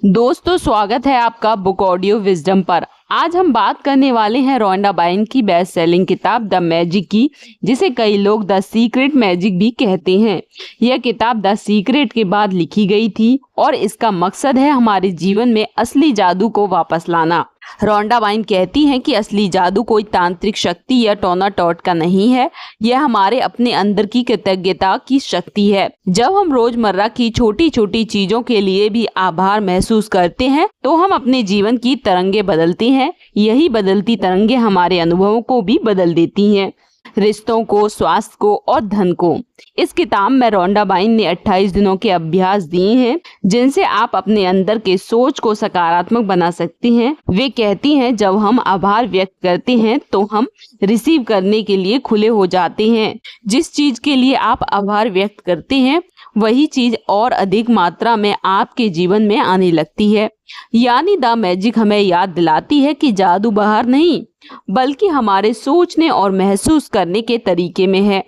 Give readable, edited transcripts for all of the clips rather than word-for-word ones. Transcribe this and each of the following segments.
दोस्तों, स्वागत है आपका बुक ऑडियो विजडम पर। आज हम बात करने वाले हैं रोंडा बाइन की बेस्ट सेलिंग किताब द मैजिक की, जिसे कई लोग द सीक्रेट मैजिक भी कहते हैं। यह किताब द सीक्रेट के बाद लिखी गई थी और इसका मकसद है हमारे जीवन में असली जादू को वापस लाना। रोंडा बाइन कहती हैं कि असली जादू कोई तांत्रिक शक्ति या टोना टॉट का नहीं है, यह हमारे अपने अंदर की कृतज्ञता की शक्ति है। जब हम रोजमर्रा की छोटी छोटी चीजों के लिए भी आभार महसूस करते हैं तो हम अपने जीवन की तरंगे बदलते हैं। यही बदलती तरंगे हमारे अनुभवों को भी बदल देती हैं, रिश्तों को, स्वास्थ्य को और धन को। इस किताब में रोंडा बाइन ने 28 दिनों के अभ्यास दिए हैं जिनसे आप अपने अंदर के सोच को सकारात्मक बना सकते हैं। वे कहती हैं, जब हम आभार व्यक्त करते हैं तो हम रिसीव करने के लिए खुले हो जाते हैं। जिस चीज के लिए आप आभार व्यक्त करते हैं वही चीज और अधिक मात्रा में आपके जीवन में आने लगती है। यानी द मैजिक हमें याद दिलाती है कि जादू बाहर नहीं बल्कि हमारे सोचने और महसूस करने के तरीके में है।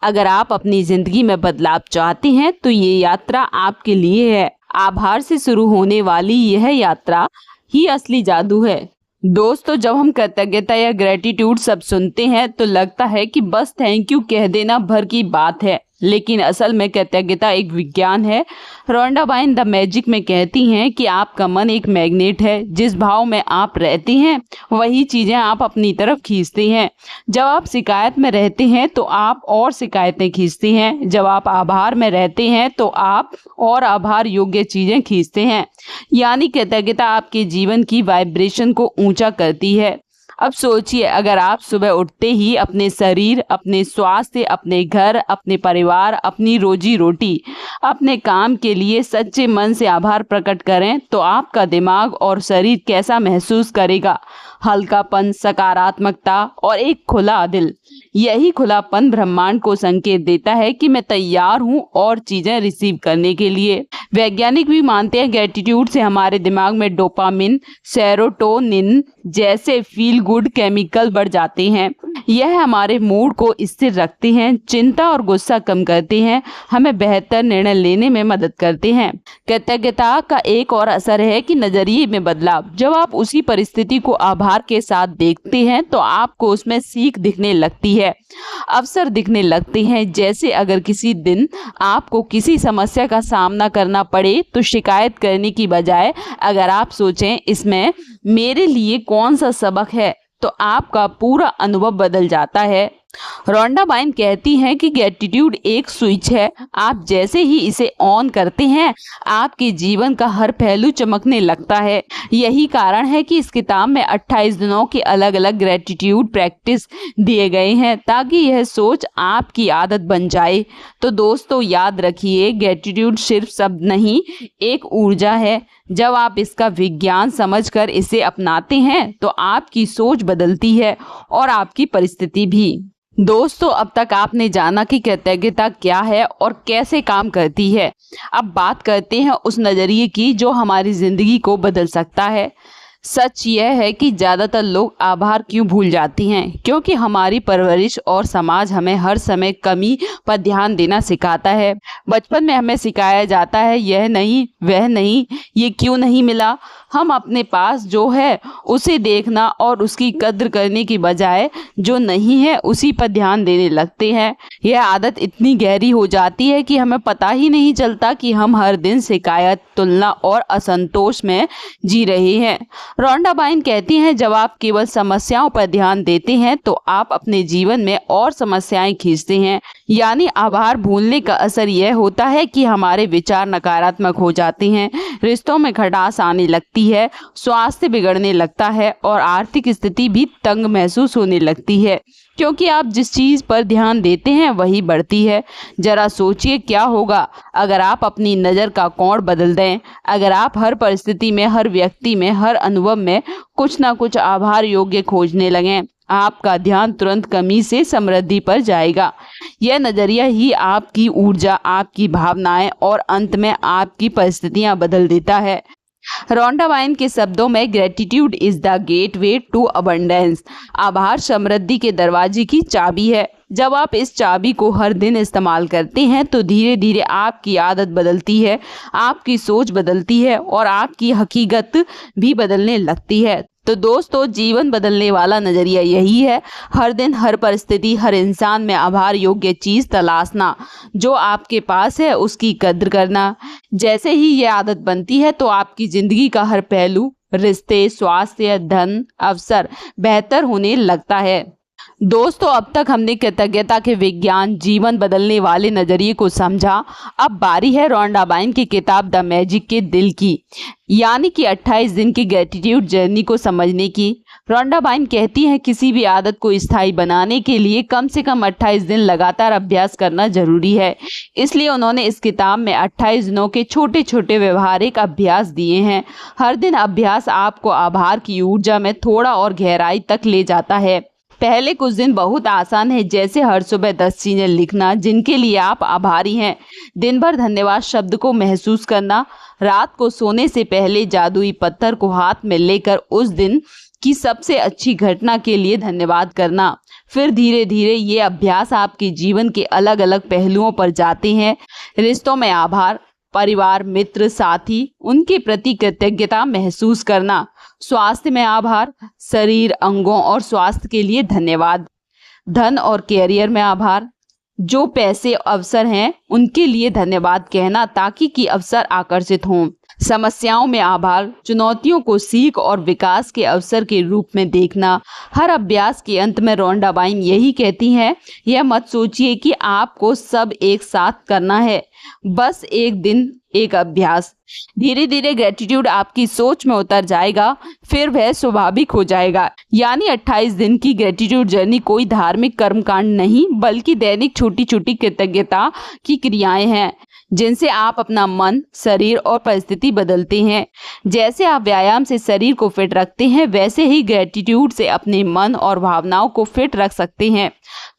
अगर आप अपनी जिंदगी में बदलाव चाहते हैं तो ये यात्रा आपके लिए है। आभार से शुरू होने वाली यह यात्रा ही असली जादू है। दोस्तों, जब हम कृतज्ञता या ग्रेटिट्यूड शब्द सुनते हैं तो लगता है कि बस थैंक यू कह देना भर की बात है, लेकिन असल में कृतज्ञता एक विज्ञान है। रोंडा बाइन द मैजिक में कहती हैं कि आपका मन एक मैग्नेट है। जिस भाव में आप रहते हैं वही चीजें आप अपनी तरफ खींचते हैं। जब आप शिकायत में रहते हैं तो आप और शिकायतें खींचते हैं। जब आप आभार में रहते हैं तो आप और आभार योग्य चीजें खींचते हैं। यानी कृतज्ञता आपके जीवन की वाइब्रेशन को ऊंचा करती है। अब सोचिए, अगर आप सुबह उठते ही अपने शरीर, अपने स्वास्थ्य, अपने घर, अपने परिवार, अपनी रोजी रोटी, अपने काम के लिए सच्चे मन से आभार प्रकट करें तो आपका दिमाग और शरीर कैसा महसूस करेगा? हल्कापन, सकारात्मकता और एक खुला दिल। यही खुलापन ब्रह्मांड को संकेत देता है कि मैं तैयार हूँ और चीजें रिसीव करने के लिए। वैज्ञानिक भी मानते हैं ग्रेटिट्यूड से हमारे दिमाग में डोपामिन, सेरोटोनिन जैसे फील गुड केमिकल बढ़ जाते हैं। यह हमारे मूड को स्थिर रखते हैं, चिंता और गुस्सा कम करते हैं, हमें बेहतर निर्णय लेने में मदद करते हैं। कृतज्ञता का एक और असर है कि नजरिए में बदलाव। जब आप उसी परिस्थिति को आभार के साथ देखते हैं तो आपको उसमें सीख दिखने लगती है, अवसर दिखने लगते हैं। जैसे अगर किसी दिन आपको किसी समस्या का सामना करना पड़े तो शिकायत करने की बजाय अगर आप सोचें इसमें मेरे लिए कौन सा सबक है तो आपका पूरा अनुभव बदल जाता है। रोंडा बाइन कहती हैं कि ग्रेटिट्यूड एक स्विच है, आप जैसे ही इसे ऑन करते हैं आपके जीवन का हर पहलू चमकने लगता है। यही कारण है कि इस किताब में 28 दिनों के अलग अलग ग्रेटिट्यूड प्रैक्टिस दिए गए हैं ताकि यह सोच आपकी आदत बन जाए। तो दोस्तों, याद रखिए, ग्रेटिट्यूड सिर्फ शब्द नहीं, एक ऊर्जा है। जब आप इसका विज्ञान समझकर इसे अपनाते हैं तो आपकी सोच बदलती है और आपकी परिस्थिति भी। दोस्तों, अब तक आपने जाना कि कृतज्ञता क्या है और कैसे काम करती है। अब बात करते हैं उस नजरिए की जो हमारी जिंदगी को बदल सकता है। सच यह है कि ज़्यादातर लोग आभार क्यों भूल जाते हैं, क्योंकि हमारी परवरिश और समाज हमें हर समय कमी पर ध्यान देना सिखाता है। बचपन में हमें सिखाया जाता है यह नहीं, वह नहीं, ये क्यों नहीं मिला। हम अपने पास जो है उसे देखना और उसकी कद्र करने की बजाय जो नहीं है उसी पर ध्यान देने लगते हैं। यह आदत इतनी गहरी हो जाती है कि हमें पता ही नहीं चलता कि हम हर दिन शिकायत, तुलना और असंतोष में जी रहे हैं। रोंडा बाइन कहती हैं, जब आप केवल समस्याओं पर ध्यान देते हैं तो आप अपने जीवन में और समस्याएं खींचते हैं। यानी आभार भूलने का असर यह होता है कि हमारे विचार नकारात्मक हो जाते हैं, रिश्तों में खटास आने लगती है, स्वास्थ्य बिगड़ने लगता है और आर्थिक स्थिति भी तंग महसूस होने लगती है, क्योंकि आप जिस चीज पर ध्यान देते हैं वही बढ़ती है। जरा सोचिए क्या होगा अगर आप अपनी नज़र का कोण बदल दें। अगर आप हर परिस्थिति में, हर व्यक्ति में, हर अनुभव में कुछ ना कुछ आभार योग्य खोजने लगें, आपका ध्यान तुरंत कमी से समृद्धि पर जाएगा। यह नजरिया ही आपकी ऊर्जा, आपकी भावनाएं और अंत में आपकी परिस्थितियां बदल देता है। रोंडा बाइन के शब्दों में gratitude is the gateway to abundance. आभार समृद्धि के दरवाजे की चाबी है। जब आप इस चाबी को हर दिन इस्तेमाल करते हैं तो धीरे धीरे आपकी आदत बदलती है, आपकी सोच बदलती है और आपकी हकीकत भी बदलने लगती है। तो दोस्तों, जीवन बदलने वाला नजरिया यही है, हर दिन, हर परिस्थिति, हर इंसान में आभार योग्य चीज तलाशना, जो आपके पास है उसकी कद्र करना। जैसे ही ये आदत बनती है तो आपकी जिंदगी का हर पहलू, रिश्ते, स्वास्थ्य, धन, अवसर बेहतर होने लगता है। दोस्तों, अब तक हमने कृतज्ञता के विज्ञान, जीवन बदलने वाले नजरिए को समझा। अब बारी है रोंडा बाइन की किताब द मैजिक के दिल की, यानी कि 28 दिन की ग्रेटिट्यूड जर्नी को समझने की। रोंडा बाइन कहती हैं किसी भी आदत को स्थायी बनाने के लिए कम से कम 28 दिन लगातार अभ्यास करना जरूरी है। इसलिए उन्होंने इस किताब में 28 दिनों के छोटे छोटे व्यवहारिक अभ्यास दिए हैं। हर दिन अभ्यास आपको आभार की ऊर्जा में थोड़ा और गहराई तक ले जाता है। पहले कुछ दिन बहुत आसान है, जैसे हर सुबह 10 चीजें लिखना जिनके लिए आप आभारी हैं, दिन भर धन्यवाद शब्द को महसूस करना, रात को सोने से पहले जादुई पत्थर को हाथ में लेकर उस दिन की सबसे अच्छी घटना के लिए धन्यवाद करना। फिर धीरे धीरे ये अभ्यास आपके जीवन के अलग अलग पहलुओं पर जाते हैं। रिश्तों में आभार, परिवार, मित्र, साथी, उनके प्रति कृतज्ञता महसूस करना, स्वास्थ्य में आभार, शरीर, अंगों और स्वास्थ्य के लिए धन्यवाद, धन और कैरियर में आभार, जो पैसे अवसर हैं उनके लिए धन्यवाद कहना ताकि कि अवसर आकर्षित हों, समस्याओं में आभार, चुनौतियों को सीख और विकास के अवसर के रूप में देखना। हर अभ्यास के अंत में रोंडा बाइन यही कहती हैं, यह मत सोचिए कि आपको सब एक साथ करना है, बस एक दिन एक अभ्यास। धीरे धीरे ग्रेटिट्यूड आपकी सोच में उतर जाएगा, फिर वह स्वाभाविक हो जाएगा। यानी 28 दिन की ग्रेटिट्यूड जर्नी कोई धार्मिक कर्मकांड नहीं, बल्कि दैनिक छोटी छोटी कृतज्ञता की क्रियाएं हैं जिनसे आप अपना मन, शरीर और परिस्थिति बदलते हैं। जैसे आप व्यायाम से शरीर को फिट रखते हैं, वैसे ही ग्रेटिट्यूड से अपने मन और भावनाओं को फिट रख सकते हैं।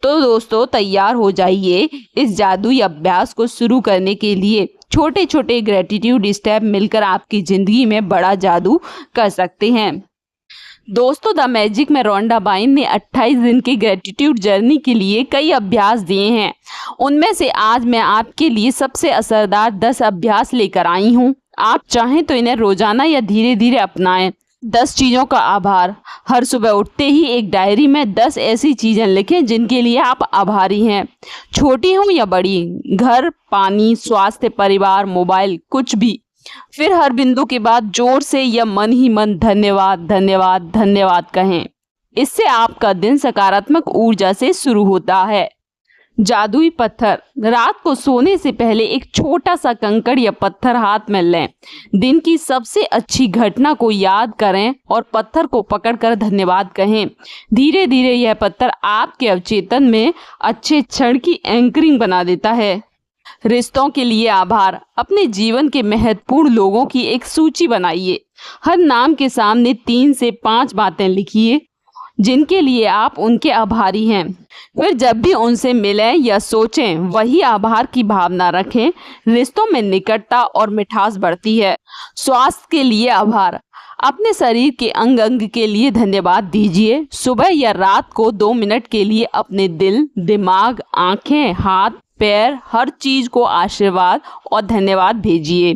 तो दोस्तों, तैयार हो जाइए इस जादुई अभ्यास को शुरू करने के लिए। छोटे छोटे ग्रेटिट्यूड स्टेप मिलकर आपकी जिंदगी में बड़ा जादू कर सकते हैं। दोस्तों, द मैजिक में रोंडा बाइन ने 28 दिन की ग्रेटिट्यूड जर्नी के लिए कई अभ्यास दिए हैं। उनमें से आज मैं आपके लिए सबसे असरदार 10 अभ्यास लेकर आई हूँ। आप चाहें तो इन्हें रोजाना या धीरे धीरे अपनाएं। 10 चीज़ों का आभार। हर सुबह उठते ही एक डायरी में 10 ऐसी चीज़ें लिखें जिनके लिए आप आभारी हैं, छोटी हो या बड़ी। घर, पानी, स्वास्थ्य, परिवार, मोबाइल, कुछ भी। फिर हर बिंदु के बाद जोर से या मन ही मन धन्यवाद धन्यवाद धन्यवाद कहें। इससे आपका दिन सकारात्मक ऊर्जा से शुरू होता है। जादुई पत्थर। रात को सोने से पहले एक छोटा सा कंकड़ या पत्थर हाथ में लें। दिन की सबसे अच्छी घटना को याद करें और पत्थर को पकड़कर धन्यवाद कहें। धीरे धीरे यह पत्थर आपके अवचेतन में अच्छे क्षण की एंकरिंग बना देता है। रिश्तों के लिए आभार। अपने जीवन के महत्वपूर्ण लोगों की एक सूची बनाइए। हर नाम के सामने 3 से 5 बातें लिखिए जिनके लिए आप उनके आभारी हैं। फिर जब भी उनसे मिलें या सोचें, वही आभार की भावना रखें। रिश्तों में निकटता और मिठास बढ़ती है। स्वास्थ्य के लिए आभार। अपने शरीर के अंग अंग के लिए धन्यवाद दीजिए। सुबह या रात को 2 मिनट के लिए अपने दिल, दिमाग, आंखें, हाथ, पैर, हर चीज को आशीर्वाद और धन्यवाद भेजिए।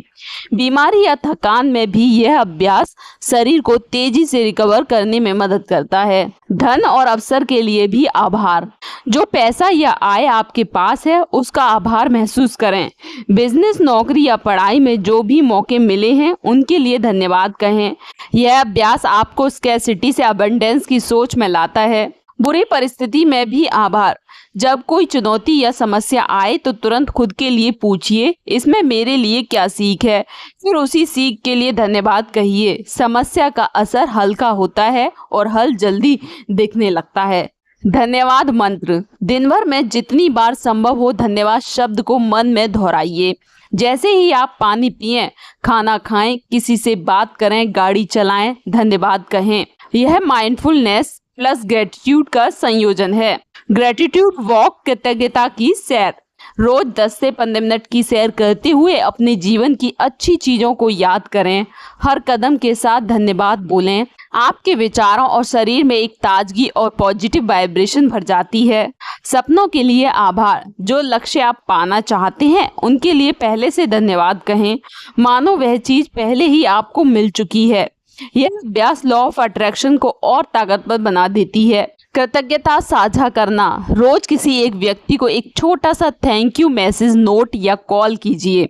बीमारी या थकान में भी यह अभ्यास शरीर को तेजी से रिकवर करने में मदद करता है। धन और अवसर के लिए भी आभार। जो पैसा या आय आपके पास है उसका आभार महसूस करें। बिजनेस, नौकरी या पढ़ाई में जो भी मौके मिले हैं उनके लिए धन्यवाद कहें। यह अभ्यास आपको स्कैर्सिटी से अबंडेंस की सोच में लाता है। बुरी परिस्थिति में भी आभार। जब कोई चुनौती या समस्या आए तो तुरंत खुद के लिए पूछिए, इसमें मेरे लिए क्या सीख है। फिर उसी सीख के लिए धन्यवाद कहिए। समस्या का असर हल्का होता है और हल जल्दी दिखने लगता है। धन्यवाद मंत्र। दिन भर में जितनी बार संभव हो धन्यवाद शब्द को मन में दोहराइए। जैसे ही आप पानी पिएं, खाना खाएं, किसी से बात करें, गाड़ी चलाएं, धन्यवाद कहें। यह माइंडफुलनेस प्लस ग्रेटिट्यूड का संयोजन है। ग्रेटिट्यूड वॉक, कृतज्ञता की सैर। रोज 10 से 15 मिनट की सैर करते हुए अपने जीवन की अच्छी चीजों को याद करें। हर कदम के साथ धन्यवाद बोलें। आपके विचारों और शरीर में एक ताजगी और पॉजिटिव वाइब्रेशन भर जाती है। सपनों के लिए आभार। जो लक्ष्य आप पाना चाहते हैं उनके लिए पहले से धन्यवाद कहें, मानो वह चीज पहले ही आपको मिल चुकी है। यह अभ्यास लॉ ऑफ अट्रैक्शन को और ताकतवर बना देती है। कृतज्ञता साझा करना। रोज किसी एक व्यक्ति को एक छोटा सा थैंक यू मैसेज, नोट या कॉल कीजिए।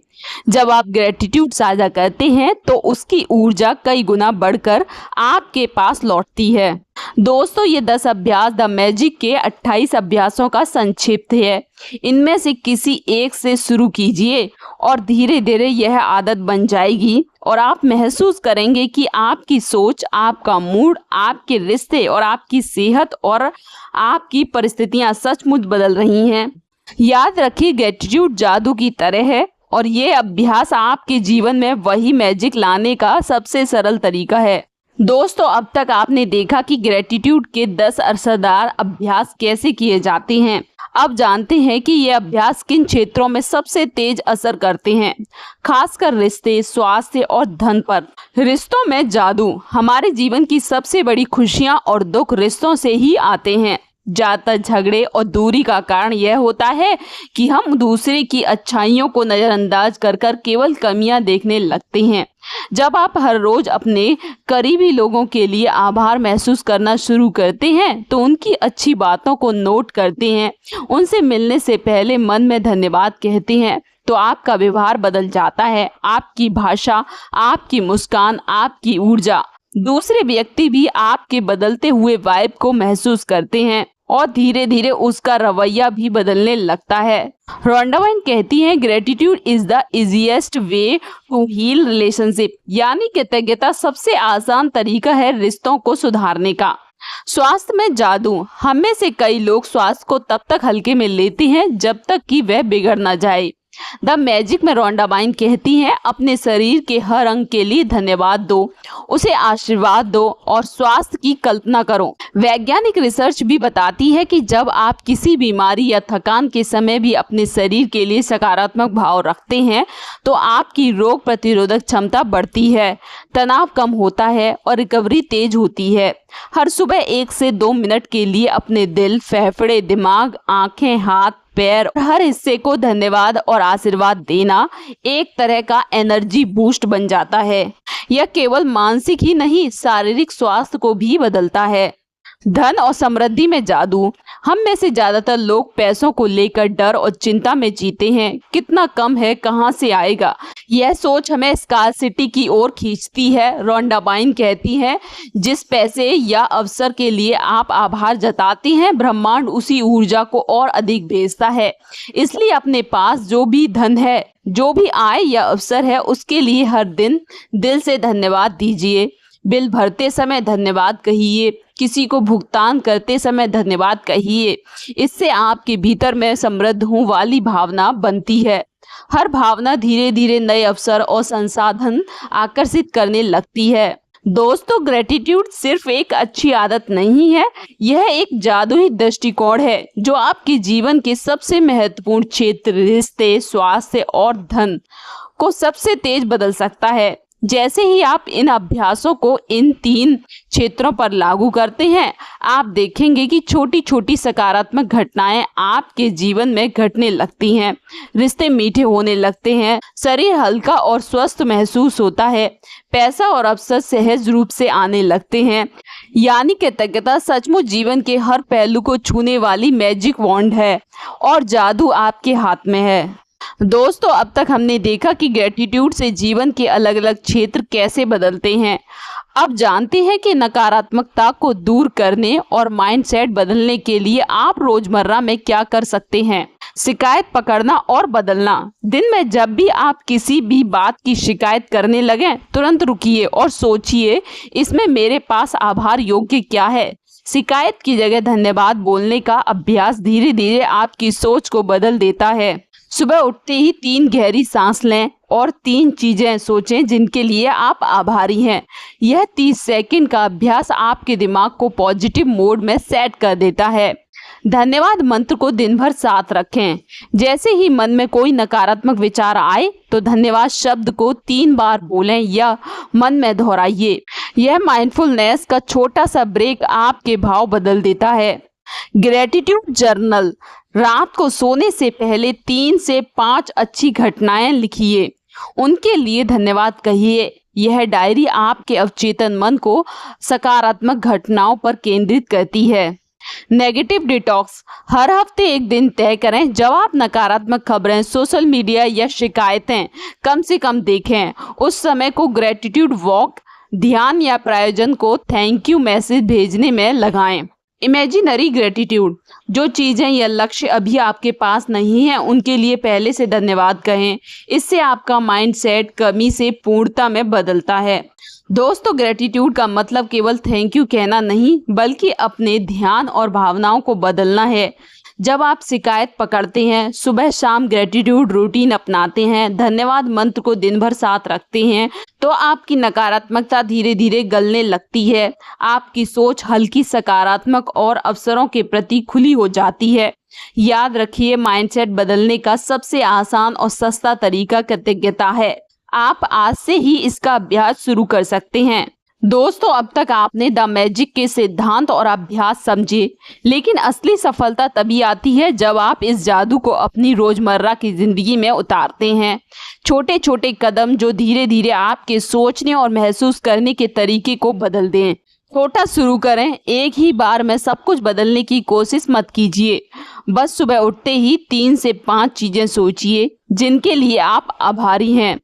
जब आप ग्रेटिट्यूड साझा करते हैं तो उसकी ऊर्जा कई गुना बढ़कर आपके पास लौटती है। दोस्तों, ये 10 अभ्यास द मैजिक के 28 अभ्यासों का संक्षिप्त है। इनमें से किसी एक से शुरू कीजिए और धीरे धीरे यह आदत बन जाएगी और आप महसूस करेंगे कि आपकी सोच, आपका मूड, आपके रिश्ते और आपकी सेहत और आपकी परिस्थितियां सचमुच बदल रही हैं। याद रखिए, ग्रेटिट्यूड जादू की तरह है और ये अभ्यास आपके जीवन में वही मैजिक लाने का सबसे सरल तरीका है। दोस्तों, अब तक आपने देखा कि ग्रेटिट्यूड के 10 असरदार अभ्यास कैसे किए जाते हैं। अब जानते हैं कि ये अभ्यास किन क्षेत्रों में सबसे तेज असर करते हैं, खासकर रिश्ते, स्वास्थ्य और धन पर। रिश्तों में जादू। हमारे जीवन की सबसे बड़ी खुशियां और दुख रिश्तों से ही आते हैं। ज्यादातर झगड़े और दूरी का कारण यह होता है कि हम दूसरे की अच्छाइयों को नजरअंदाज कर केवल कमियां देखने लगते हैं। जब आप हर रोज अपने करीबी लोगों के लिए आभार महसूस करना शुरू करते हैं तो उनकी अच्छी बातों को नोट करते हैं, उनसे मिलने से पहले मन में धन्यवाद कहते हैं, तो आपका व्यवहार बदल जाता है। आपकी भाषा, आपकी मुस्कान, आपकी ऊर्जा, दूसरे व्यक्ति भी आपके बदलते हुए वाइब को महसूस करते हैं और धीरे धीरे उसका रवैया भी बदलने लगता है। रोंडा बाइन कहती हैं, gratitude is the easiest way to heal relationship, यानी कृतज्ञता सबसे आसान तरीका है रिश्तों को सुधारने का। स्वास्थ्य में जादू। हम में से कई लोग स्वास्थ्य को तब तक हल्के में लेते हैं जब तक कि वह बिगड़ न जाए। द मैजिक में रोंडा बाइन कहती हैं, अपने शरीर के हर अंग के लिए धन्यवाद दो, उसे आशीर्वाद दो और स्वास्थ्य की कल्पना करो। वैज्ञानिक रिसर्च भी बताती है कि जब आप किसी बीमारी या थकान के समय भी अपने शरीर के लिए सकारात्मक भाव रखते हैं तो आपकी रोग प्रतिरोधक क्षमता बढ़ती है, तनाव कम होता है और रिकवरी तेज होती है। हर सुबह 1 से 2 मिनट के लिए अपने दिल, फेफड़े, दिमाग, आंखें, हाथ, पैर, हर हिस्से को धन्यवाद और आशीर्वाद देना एक तरह का एनर्जी बूस्ट बन जाता है। यह केवल मानसिक ही नहीं, शारीरिक स्वास्थ्य को भी बदलता है। धन और समृद्धि में जादू। हम में से ज्यादातर लोग पैसों को लेकर डर और चिंता में जीते हैं। कितना कम है, कहां से आएगा, यह सोच हमें स्कार्सिटी की ओर खींचती है। रोंडा बाइन कहती है, जिस पैसे या अवसर के लिए आप आभार जताते हैं, ब्रह्मांड उसी ऊर्जा को और अधिक भेजता है। इसलिए अपने पास जो भी धन है, जो भी आय या अवसर है, उसके लिए हर दिन दिल से धन्यवाद दीजिए। बिल भरते समय धन्यवाद कहिए, किसी को भुगतान करते समय धन्यवाद कहिए। इससे आपके भीतर में समृद्ध हूँ वाली भावना बनती है। हर भावना धीरे धीरे नए अवसर और संसाधन आकर्षित करने लगती है। दोस्तों, ग्रेटिट्यूड सिर्फ एक अच्छी आदत नहीं है, यह एक जादुई दृष्टिकोण है जो आपके जीवन के सबसे महत्वपूर्ण क्षेत्र, रिश्ते, स्वास्थ्य और धन को सबसे तेज बदल सकता है। जैसे ही आप इन अभ्यासों को इन 3 क्षेत्रों पर लागू करते हैं, आप देखेंगे कि छोटी छोटी सकारात्मक घटनाएं आपके जीवन में घटने लगती हैं। रिश्ते मीठे होने लगते हैं, शरीर हल्का और स्वस्थ महसूस होता है, पैसा और अवसर सहज रूप से आने लगते हैं। यानी कृतज्ञता सचमुच जीवन के हर पहलू को छूने वाली मैजिक वॉन्ड है और जादू आपके हाथ में है। दोस्तों, अब तक हमने देखा कि ग्रेटिट्यूड से जीवन के अलग अलग क्षेत्र कैसे बदलते हैं। अब जानते हैं कि नकारात्मकता को दूर करने और माइंडसेट बदलने के लिए आप रोजमर्रा में क्या कर सकते हैं। शिकायत पकड़ना और बदलना। दिन में जब भी आप किसी भी बात की शिकायत करने लगें, तुरंत रुकिए और सोचिए, इसमें मेरे पास आभार योग्य क्या है। शिकायत की जगह धन्यवाद बोलने का अभ्यास धीरे धीरे आपकी सोच को बदल देता है। सुबह उठते ही 3 गहरी सांस लें और 3 चीजें सोचें जिनके लिए आप आभारी हैं। यह 30 सेकंड का अभ्यास आपके दिमाग को पॉजिटिव मोड में सेट कर देता है। धन्यवाद मंत्र को दिन भर साथ रखें। जैसे ही मन में कोई नकारात्मक विचार आए तो धन्यवाद शब्द को 3 बार बोलें या मन में दोहराइए। यह माइंडफुलनेस का छोटा सा ब्रेक आपके भाव बदल देता है। Gratitude journal. रात को सोने से पहले 3 से 5 अच्छी घटनाएं लिखिए, उनके लिए धन्यवाद कहिए। यह डायरी आपके अवचेतन मन को सकारात्मक घटनाओं पर केंद्रित करती है। Negative detox. हर हफ्ते एक दिन तय करें जब आप नकारात्मक खबरें, सोशल मीडिया या शिकायतें कम से कम देखें। उस समय को ग्रेटिट्यूड वॉक, ध्यान या प्रायोजन को थैंक यू मैसेज भेजने में लगाएं। Imaginary gratitude. जो चीज़ें या लक्ष्य अभी आपके पास नहीं हैं उनके लिए पहले से धन्यवाद कहें। इससे आपका माइंडसेट कमी से पूर्णता में बदलता है। दोस्तों, ग्रेटिट्यूड का मतलब केवल थैंक यू कहना नहीं बल्कि अपने ध्यान और भावनाओं को बदलना है। जब आप शिकायत पकड़ते हैं, सुबह शाम ग्रेटिट्यूड रूटीन अपनाते हैं, धन्यवाद मंत्र को दिन भर साथ रखते हैं, तो आपकी नकारात्मकता धीरे धीरे गलने लगती है। आपकी सोच हल्की सकारात्मक और अवसरों के प्रति खुली हो जाती है। याद रखिए, माइंडसेट बदलने का सबसे आसान और सस्ता तरीका कृतज्ञता है। आप आज से ही इसका अभ्यास शुरू कर सकते हैं। दोस्तों, अब तक आपने द मैजिक के सिद्धांत और अभ्यास समझे, लेकिन असली सफलता तभी आती है जब आप इस जादू को अपनी रोजमर्रा की जिंदगी में उतारते हैं। छोटे छोटे कदम जो धीरे धीरे आपके सोचने और महसूस करने के तरीके को बदल दें। छोटा शुरू करें, एक ही बार में सब कुछ बदलने की कोशिश मत कीजिए। बस सुबह उठते ही 3 से 5 चीजें सोचिए जिनके लिए आप आभारी हैं।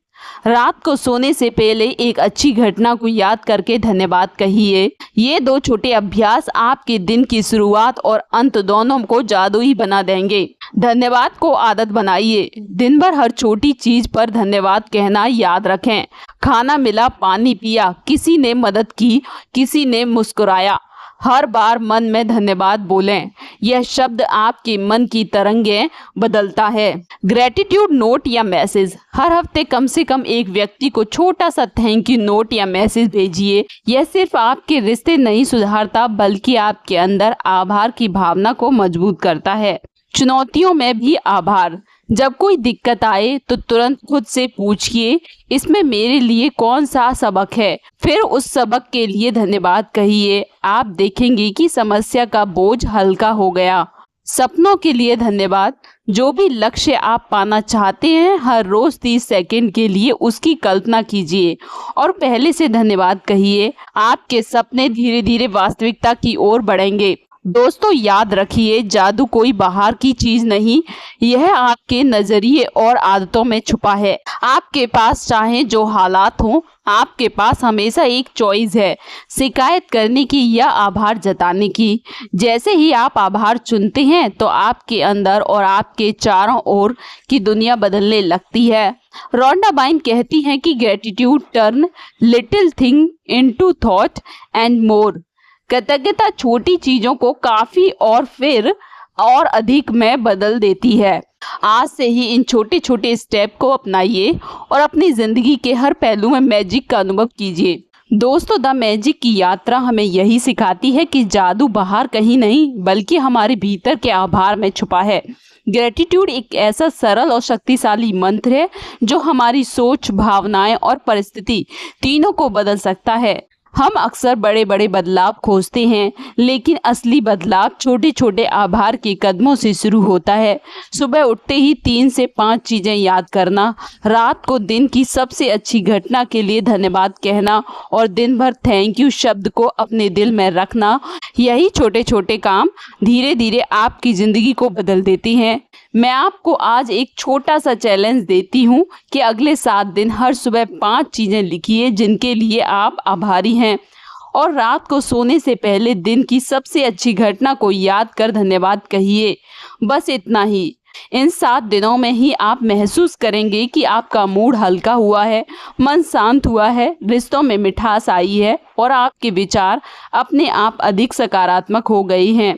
रात को सोने से पहले एक अच्छी घटना को याद करके धन्यवाद कहिए। ये 2 छोटे अभ्यास आपके दिन की शुरुआत और अंत दोनों को जादुई बना देंगे। धन्यवाद को आदत बनाइए। दिन भर हर छोटी चीज पर धन्यवाद कहना याद रखें। खाना मिला, पानी पिया, किसी ने मदद की, किसी ने मुस्कुराया, हर बार मन में धन्यवाद बोलें। यह शब्द आपके मन की तरंगें बदलता है। ग्रेटिट्यूड नोट या मैसेज। हर हफ्ते कम से कम एक व्यक्ति को छोटा सा थैंक यू नोट या मैसेज भेजिए। यह सिर्फ आपके रिश्ते नहीं सुधारता बल्कि आपके अंदर आभार की भावना को मजबूत करता है। चुनौतियों में भी आभार। जब कोई दिक्कत आए तो तुरंत खुद से पूछिए, इसमें मेरे लिए कौन सा सबक है। फिर उस सबक के लिए धन्यवाद कहिए। आप देखेंगे कि समस्या का बोझ हल्का हो गया। सपनों के लिए धन्यवाद। जो भी लक्ष्य आप पाना चाहते हैं, हर रोज 30 सेकंड के लिए उसकी कल्पना कीजिए और पहले से धन्यवाद कहिए। आपके सपने धीरे धीरे वास्तविकता की ओर बढ़ेंगे। दोस्तों, याद रखिए, जादू कोई बाहर की चीज नहीं, यह आपके नजरिए और आदतों में छुपा है। आपके पास चाहे जो हालात हों, आपके पास हमेशा एक चॉइस है, शिकायत करने की या आभार जताने की। जैसे ही आप आभार चुनते हैं तो आपके अंदर और आपके चारों ओर की दुनिया बदलने लगती है। रोंडा बाइन कहती हैं कि gratitude turn little thing into thought and more. कृतज्ञता छोटी चीजों को काफी और फिर और अधिक में बदल देती है। आज से ही इन छोटे छोटे स्टेप को अपनाइए और अपनी जिंदगी के हर पहलू में मैजिक का अनुभव कीजिए। दोस्तों, द मैजिक की यात्रा हमें यही सिखाती है कि जादू बाहर कहीं नहीं बल्कि हमारे भीतर के आभार में छुपा है। ग्रेटिट्यूड एक ऐसा सरल और शक्तिशाली मंत्र है जो हमारी सोच, भावनाएं और परिस्थिति तीनों को बदल सकता है। हम अक्सर बड़े बड़े बदलाव खोजते हैं, लेकिन असली बदलाव छोटे छोटे आभार के कदमों से शुरू होता है। सुबह उठते ही 3 से 5 चीजें याद करना, रात को दिन की सबसे अच्छी घटना के लिए धन्यवाद कहना और दिन भर थैंक यू शब्द को अपने दिल में रखना, यही छोटे छोटे काम धीरे धीरे आपकी जिंदगी को बदल देते हैं। मैं आपको आज एक छोटा सा चैलेंज देती हूँ कि अगले 7 दिन हर सुबह 5 चीजें लिखिए जिनके लिए आप आभारी हैं और रात को सोने से पहले दिन की सबसे अच्छी घटना को याद कर धन्यवाद कहिए। बस इतना ही। इन 7 दिनों में ही आप महसूस करेंगे कि आपका मूड हल्का हुआ है, मन शांत हुआ है, रिश्तों में मिठास आई है और आपके विचार अपने आप अधिक सकारात्मक हो गए हैं।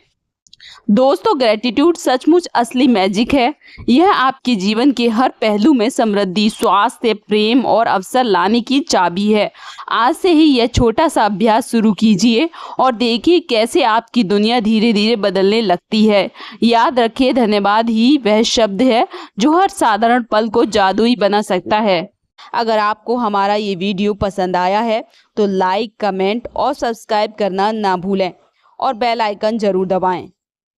दोस्तों, ग्रेटिट्यूड सचमुच असली मैजिक है। यह आपके जीवन के हर पहलू में समृद्धि, स्वास्थ्य, प्रेम और अवसर लाने की चाबी है। आज से ही यह छोटा सा अभ्यास शुरू कीजिए और देखिए कैसे आपकी दुनिया धीरे धीरे बदलने लगती है। याद रखिए, धन्यवाद ही वह शब्द है जो हर साधारण पल को जादुई बना सकता है। अगर आपको हमारा ये वीडियो पसंद आया है तो लाइक, कमेंट और सब्सक्राइब करना ना भूलें और बेल आइकन जरूर दबाएं।